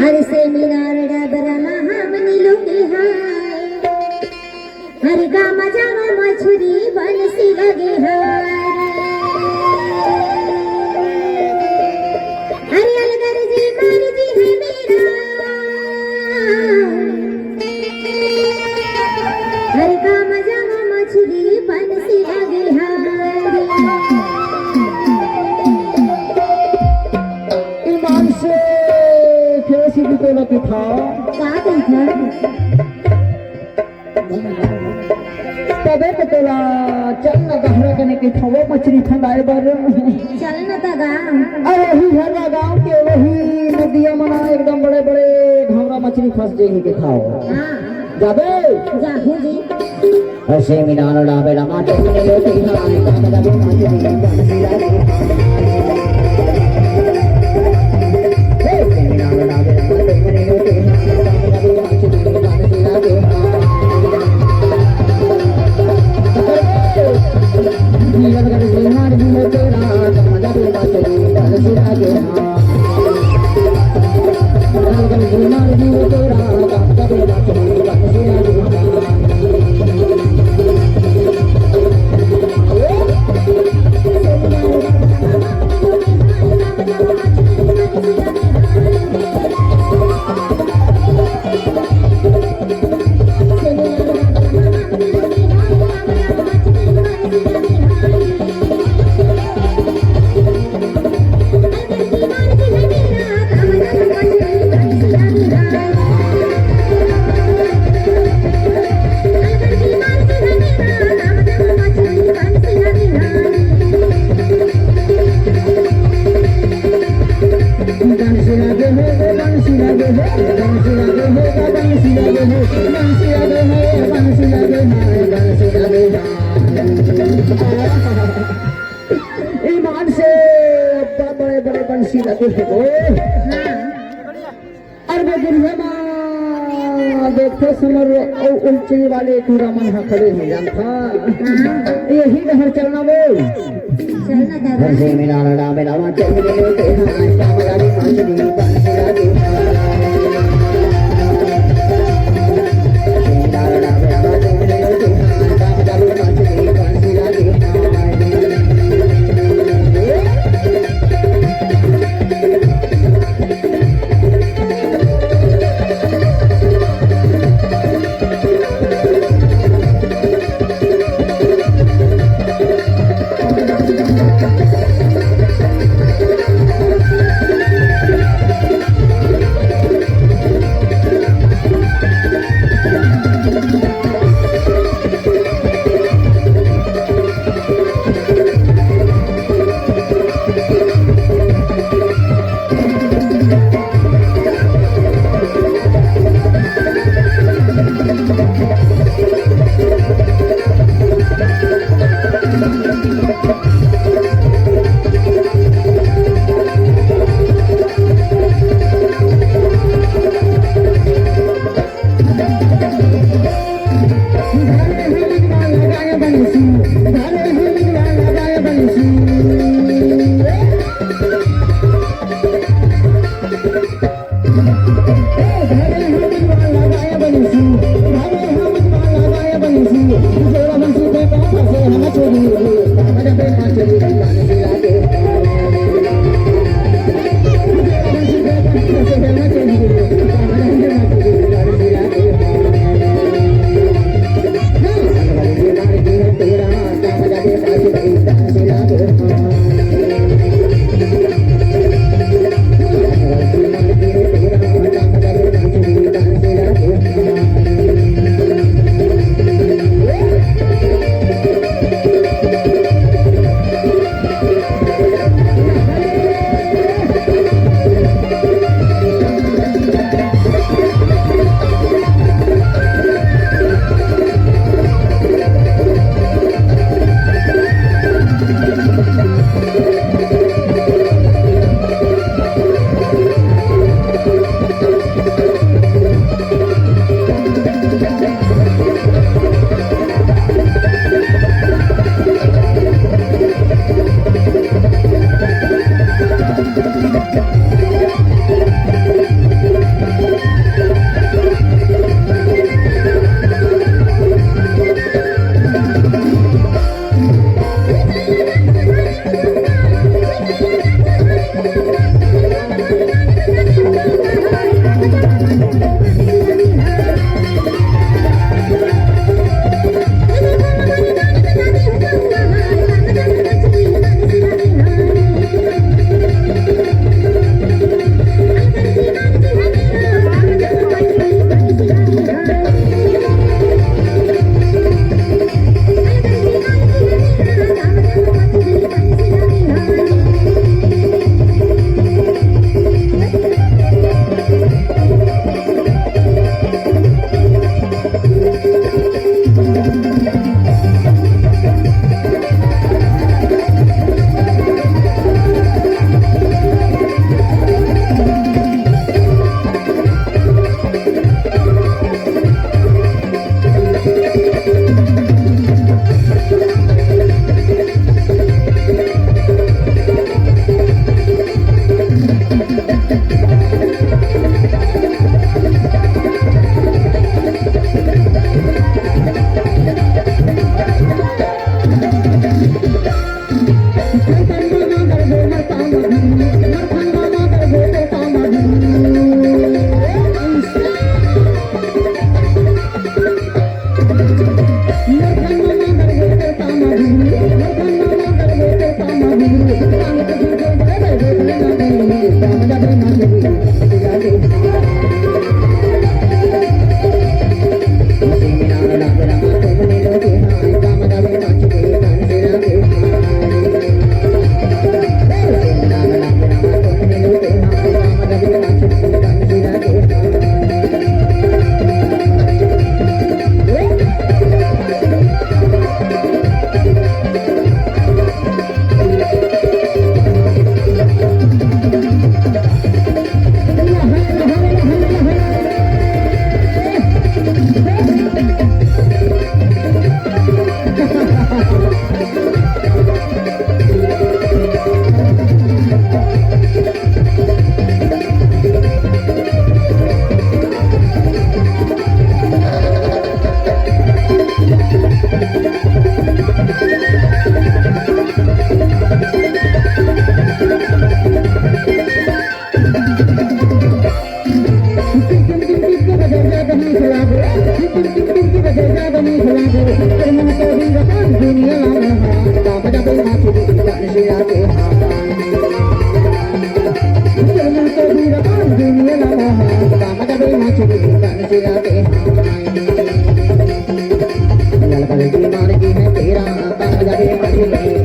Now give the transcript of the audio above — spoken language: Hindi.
हर से मीनार डबरा हमनी लुकी हाय हर गामा जामा मछुरी बनसी लगे हाय हर अलगर जी मार जी है मेरा हर गामा जामा मछुरी बनसी लगे हाय ईमान से कैसी भी तो लगी था का था तबे तो तोला चल ना गहरा कने के छवो मछली ठंडाए बर चल न तगा अरे ही हरवा गांव के वही नदिया मना एकदम बड़े बड़े घावरा मछली फंस जाएगी के खाओ हां जाबे जाहू जी ऐसे मीनार डाबे रमा के लोटी हाय का का मछली बनसी लागे ऐसे मीनार डाबे रमा के लोटी हाय का का मछली बनसी लागे जीवन कर जीवन जीवन तेरा मजा भी मचली बनसी लागे जीवन कर जीवन जीवन तेरा मजा भी मचली बनसी लागे ईमान से बड़े बड़े बंसी लगे थे वो अरे दुनिया देखते समर उल्ची वाले पूरा मन खड़े हो जाता यही नहर चलना बोल चलना दादा घर से मेरा लड़ा मेरा चल गए कामला भी मछली बनसी लागे मेरा लड़ा मेरा चल गए कामला भी मछली बनसी लागे Thank you. तेरा